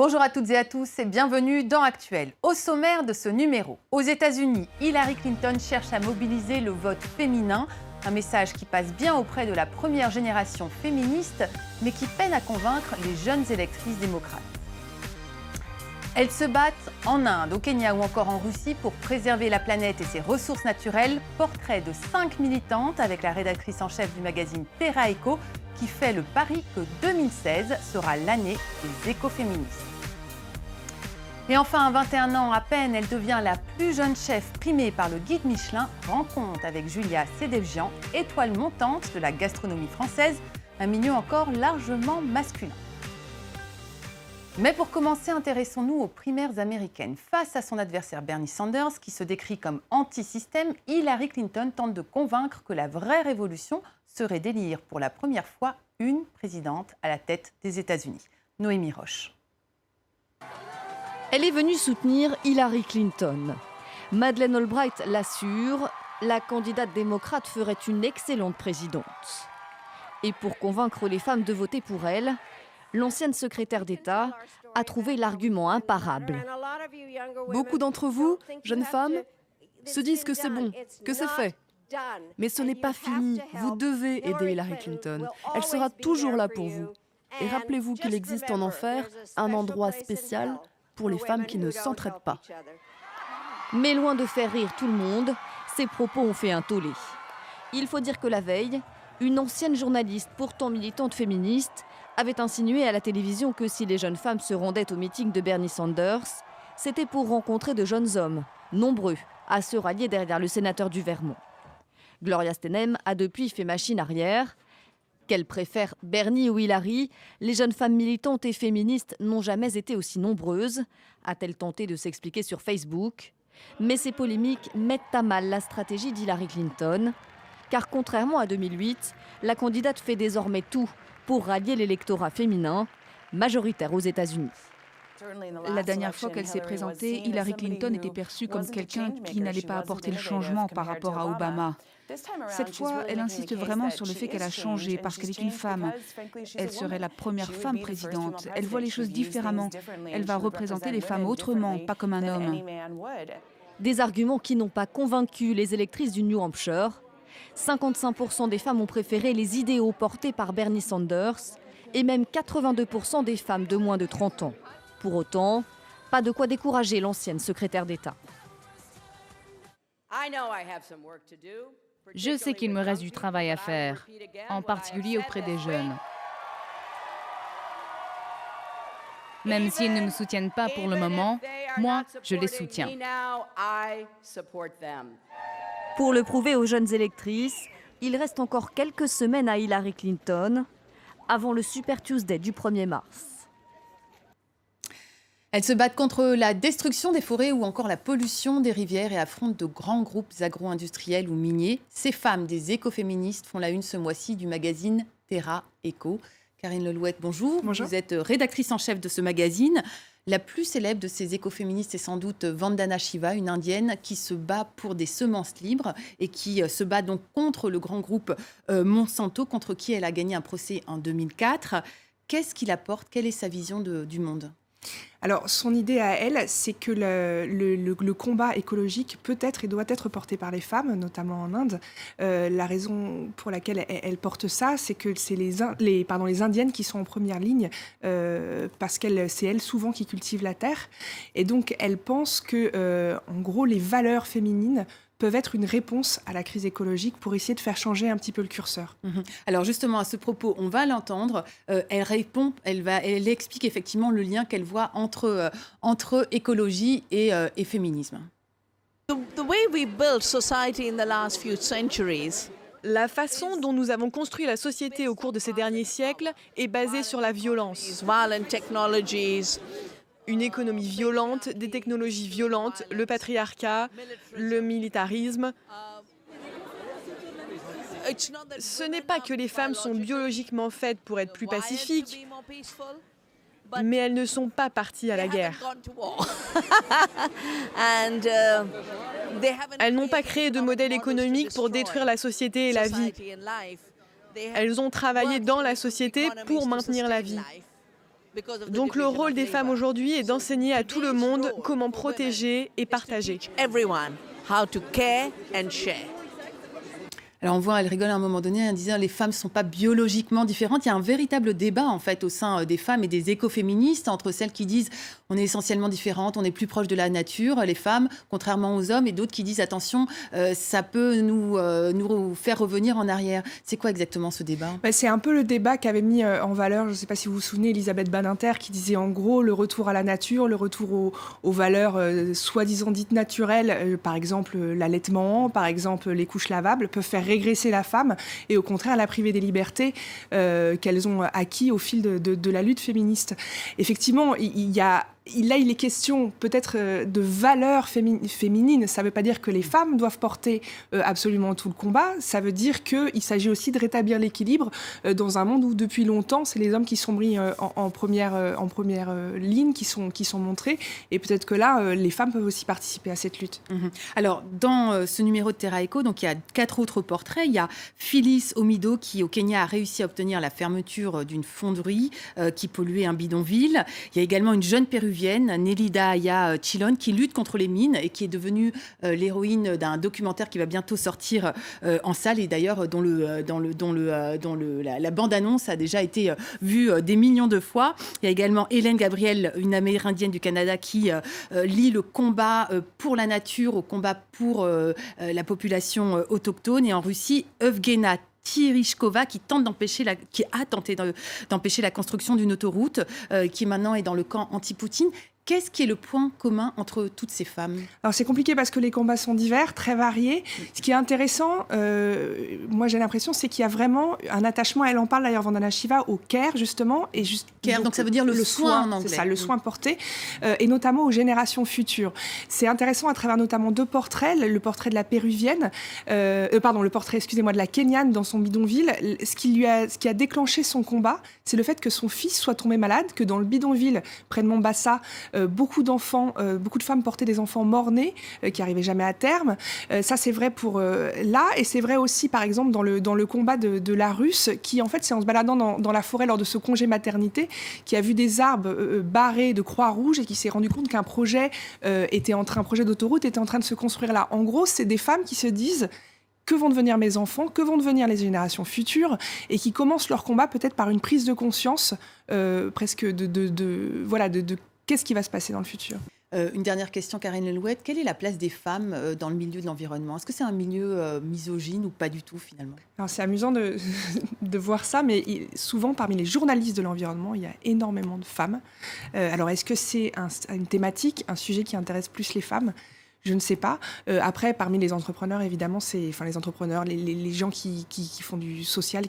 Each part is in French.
Bonjour à toutes et à tous et bienvenue dans Actuel. Au sommaire de ce numéro, aux États-Unis, Hillary Clinton cherche à mobiliser le vote féminin, un message qui passe bien auprès de la première génération féministe, mais qui peine à convaincre les jeunes électrices démocrates. Elles se battent en Inde, au Kenya ou encore en Russie pour préserver la planète et ses ressources naturelles. Portrait de 5 militantes avec la rédactrice en chef du magazine Terra Eco qui fait le pari que 2016 sera l'année des écoféministes. Et enfin, à 21 ans à peine, elle devient la plus jeune chef primée par le guide Michelin. Rencontre avec Julia Sédevjian, étoile montante de la gastronomie française, un milieu encore largement masculin. Mais pour commencer, intéressons-nous aux primaires américaines. Face à son adversaire Bernie Sanders, qui se décrit comme anti-système, Hillary Clinton tente de convaincre que la vraie révolution serait d'élire pour la première fois une présidente à la tête des États-Unis. Noémie Roche. Elle est venue soutenir Hillary Clinton. Madeleine Albright l'assure, la candidate démocrate ferait une excellente présidente. Et pour convaincre les femmes de voter pour elle, l'ancienne secrétaire d'État a trouvé l'argument imparable. Beaucoup d'entre vous, jeunes femmes, se disent que c'est bon, que c'est fait. Mais ce n'est pas fini. Vous devez aider Hillary Clinton. Elle sera toujours là pour vous. Et rappelez-vous qu'il existe en enfer un endroit spécial pour les femmes qui ne s'entraident pas. Mais loin de faire rire tout le monde, ses propos ont fait un tollé. Il faut dire que la veille, une ancienne journaliste, pourtant militante féministe, avait insinué à la télévision que si les jeunes femmes se rendaient au meeting de Bernie Sanders, c'était pour rencontrer de jeunes hommes, nombreux, à se rallier derrière le sénateur du Vermont. Gloria Steinem a depuis fait machine arrière. Qu'elle préfère Bernie ou Hillary, les jeunes femmes militantes et féministes n'ont jamais été aussi nombreuses, a-t-elle tenté de s'expliquer sur Facebook. Mais ces polémiques mettent à mal la stratégie d'Hillary Clinton, car contrairement à 2008, la candidate fait désormais tout pour rallier l'électorat féminin, majoritaire aux États-Unis. La dernière fois qu'elle s'est présentée, Hillary Clinton était perçue comme quelqu'un qui n'allait pas apporter le changement par rapport à Obama. Cette fois, elle insiste vraiment sur le fait qu'elle a changé parce qu'elle est une femme. Elle serait la première femme présidente. Elle voit les choses différemment. Elle va représenter les femmes autrement, pas comme un homme. Des arguments qui n'ont pas convaincu les électrices du New Hampshire. 55% des femmes ont préféré les idéaux portés par Bernie Sanders et même 82% des femmes de moins de 30 ans. Pour autant, pas de quoi décourager l'ancienne secrétaire d'État. Je sais qu'il me reste du travail à faire, en particulier auprès des jeunes. Même s'ils ne me soutiennent pas pour le moment, moi, je les soutiens. Pour le prouver aux jeunes électrices, il reste encore quelques semaines à Hillary Clinton, avant le Super Tuesday du 1er mars. Elles se battent contre la destruction des forêts ou encore la pollution des rivières et affrontent de grands groupes agro-industriels ou miniers. Ces femmes des écoféministes font la une ce mois-ci du magazine Terra Eco. Karine Lelouette, bonjour. Bonjour. Vous êtes rédactrice en chef de ce magazine. La plus célèbre de ces écoféministes est sans doute Vandana Shiva, une indienne qui se bat pour des semences libres et qui se bat donc contre le grand groupe Monsanto, contre qui elle a gagné un procès en 2004. Qu'est-ce qu'il apporte? Quelle est sa vision du monde? Alors, son idée à elle, c'est que le combat écologique peut être et doit être porté par les femmes, notamment en Inde. La raison pour laquelle elle porte ça, c'est que c'est les Indiennes qui sont en première ligne, parce que c'est elles souvent qui cultivent la terre. Et donc, elle pense que, en gros, les valeurs féminines peuvent être une réponse à la crise écologique pour essayer de faire changer un petit peu le curseur. Alors justement, à ce propos, on va l'entendre. Elle explique effectivement le lien qu'elle voit entre écologie et féminisme. La façon dont nous avons construit la société au cours de ces derniers siècles est basée sur la violence. Une économie violente, des technologies violentes, le patriarcat, le militarisme. Ce n'est pas que les femmes sont biologiquement faites pour être plus pacifiques, mais elles ne sont pas parties à la guerre. Elles n'ont pas créé de modèle économique pour détruire la société et la vie. Elles ont travaillé dans la société pour maintenir la vie. Donc le rôle des femmes aujourd'hui est d'enseigner à tout le monde comment protéger et partager. Alors on voit, elle rigole à un moment donné en disant les femmes ne sont pas biologiquement différentes. Il y a un véritable débat en fait au sein des femmes et des écoféministes entre celles qui disent on est essentiellement différentes, on est plus proche de la nature, les femmes, contrairement aux hommes, et d'autres qui disent attention, ça peut nous faire revenir en arrière. C'est quoi exactement ce débat ? C'est un peu le débat qu'avait mis en valeur, je ne sais pas si vous vous souvenez, Elisabeth Badinter, qui disait en gros le retour à la nature, le retour aux valeurs soi-disant dites naturelles, par exemple l'allaitement, par exemple les couches lavables, peuvent faire régresser la femme et au contraire la priver des libertés qu'elles ont acquis au fil de la lutte féministe. Effectivement, il est question peut-être de valeurs féminines. Ça ne veut pas dire que les femmes doivent porter absolument tout le combat. Ça veut dire qu'il s'agit aussi de rétablir l'équilibre dans un monde où depuis longtemps, c'est les hommes qui sont mis en première ligne, qui sont montrés. Et peut-être que là, les femmes peuvent aussi participer à cette lutte. Alors, dans ce numéro de Terra Eco, donc, il y a 4 autres portraits. Il y a Phyllis Omido qui, au Kenya, a réussi à obtenir la fermeture d'une fonderie qui polluait un bidonville. Il y a également une jeune péruvienne, Nelida Aya Chilon, qui lutte contre les mines et qui est devenue l'héroïne d'un documentaire qui va bientôt sortir en salle et d'ailleurs dont la bande-annonce a déjà été vue des millions de fois. Il y a également Hélène Gabriel, une amérindienne du Canada qui lie le combat pour la nature au combat pour la population autochtone. Et en Russie, Evgena Tereshkova qui a tenté d'empêcher la construction d'une autoroute qui maintenant est dans le camp anti-Poutine. Qu'est-ce qui est le point commun entre toutes ces femmes ? Alors c'est compliqué parce que les combats sont divers, très variés. Ce qui est intéressant, moi j'ai l'impression, c'est qu'il y a vraiment un attachement, elle en parle d'ailleurs Vandana Shiva, au care justement. Care, donc ça veut dire le soin en anglais. C'est ça, le soin porté, et notamment aux générations futures. C'est intéressant à travers notamment 2 portraits, le portrait de la péruvienne, le portrait, excusez-moi, de la Kenyane dans son bidonville. Ce qui a déclenché son combat, c'est le fait que son fils soit tombé malade, que dans le bidonville près de Mombasa, beaucoup de femmes portaient des enfants mort-nés qui n'arrivaient jamais à terme. Ça, c'est vrai pour là. Et c'est vrai aussi, par exemple, dans le combat de la Russe, qui, en fait, c'est en se baladant dans la forêt lors de ce congé maternité, qui a vu des arbres barrés de croix rouges et qui s'est rendu compte qu'un projet d'autoroute était en train de se construire là. En gros, c'est des femmes qui se disent que vont devenir mes enfants, que vont devenir les générations futures, et qui commencent leur combat peut-être par une prise de conscience presque de qu'est-ce qui va se passer dans le futur. Une dernière question, Karine Lelouette. Quelle est la place des femmes dans le milieu de l'environnement ? Est-ce que c'est un milieu misogyne ou pas du tout, finalement ? Alors, c'est amusant de voir ça, mais souvent, parmi les journalistes de l'environnement, il y a énormément de femmes. Alors, est-ce que c'est une thématique, un sujet qui intéresse plus les femmes ? Je ne sais pas. Après, parmi les entrepreneurs, évidemment, les gens qui font du social,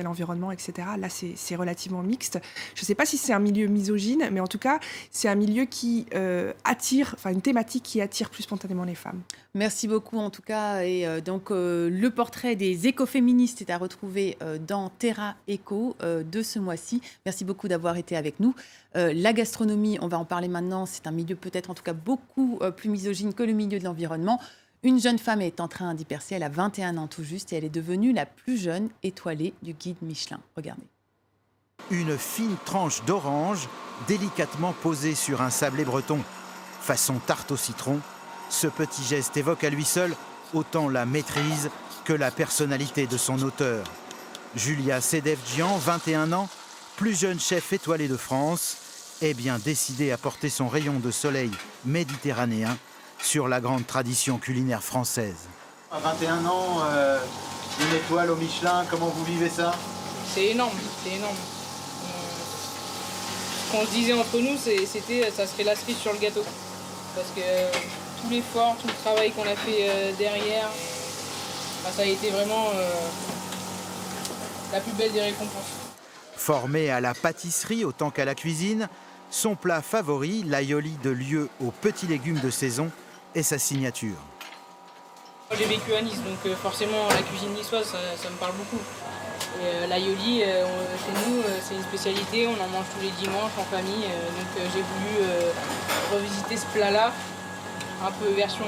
environnement, etc. Là, c'est relativement mixte. Je ne sais pas si c'est un milieu misogyne, mais en tout cas, c'est un milieu qui une thématique qui attire plus spontanément les femmes. Merci beaucoup, en tout cas. Et le portrait des écoféministes est à retrouver dans Terra Eco de ce mois-ci. Merci beaucoup d'avoir été avec nous. La gastronomie, on va en parler maintenant, c'est un milieu peut-être en tout cas beaucoup plus misogyne que le milieu de l'environnement. Une jeune femme est en train d'y percer, elle a 21 ans tout juste et elle est devenue la plus jeune étoilée du guide Michelin. Regardez. Une fine tranche d'orange délicatement posée sur un sablé breton. Façon tarte au citron, ce petit geste évoque à lui seul autant la maîtrise que la personnalité de son auteur. Julia Sedevjian, 21 ans, plus jeune chef étoilé de France, est bien décidée à porter son rayon de soleil méditerranéen sur la grande tradition culinaire française. À 21 ans, une étoile au Michelin, comment vous vivez ça ? C'est énorme, c'est énorme. Ce qu'on se disait entre nous, ça serait la cerise sur le gâteau. Parce que tout l'effort, tout le travail qu'on a fait derrière, ça a été vraiment la plus belle des récompenses. Formé à la pâtisserie autant qu'à la cuisine, son plat favori, l'aioli de lieu aux petits légumes de saison, est sa signature. J'ai vécu à Nice, donc forcément la cuisine niçoise, ça me parle beaucoup. Et l'aioli, chez nous, c'est une spécialité, on en mange tous les dimanches en famille, donc j'ai voulu revisiter ce plat-là, un peu version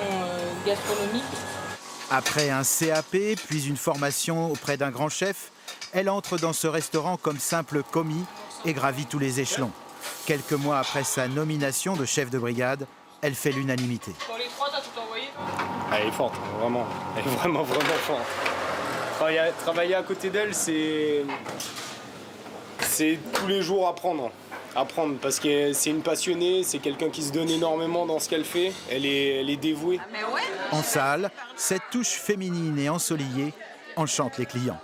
gastronomique. Après un CAP, puis une formation auprès d'un grand chef, elle entre dans ce restaurant comme simple commis et gravit tous les échelons. Quelques mois après sa nomination de chef de brigade, elle fait l'unanimité. Dans les trois, t'as tout envoyé? Elle est forte, vraiment. Elle est vraiment forte. Travailler à côté d'elle, c'est tous les jours apprendre, parce que c'est une passionnée, c'est quelqu'un qui se donne énormément dans ce qu'elle fait, elle est dévouée. En salle, cette touche féminine et ensoleillée enchante les clients.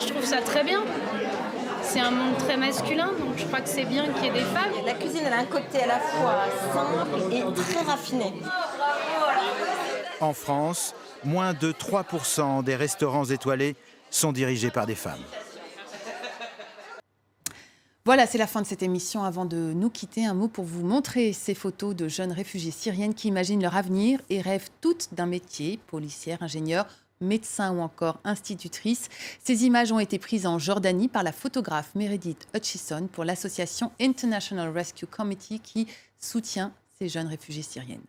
Je trouve ça très bien. C'est un monde très masculin, donc je crois que c'est bien qu'il y ait des femmes. La cuisine, elle a un côté à la fois simple et très raffiné. En France, moins de 3% des restaurants étoilés sont dirigés par des femmes. Voilà, c'est la fin de cette émission. Avant de nous quitter, un mot pour vous montrer ces photos de jeunes réfugiées syriennes qui imaginent leur avenir et rêvent toutes d'un métier, policière, ingénieure, médecin ou encore institutrice. Ces images ont été prises en Jordanie par la photographe Meredith Hutchison pour l'association International Rescue Committee qui soutient ces jeunes réfugiées syriennes.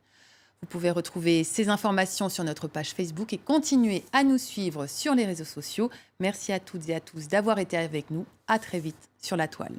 Vous pouvez retrouver ces informations sur notre page Facebook et continuer à nous suivre sur les réseaux sociaux. Merci à toutes et à tous d'avoir été avec nous. À très vite sur la toile.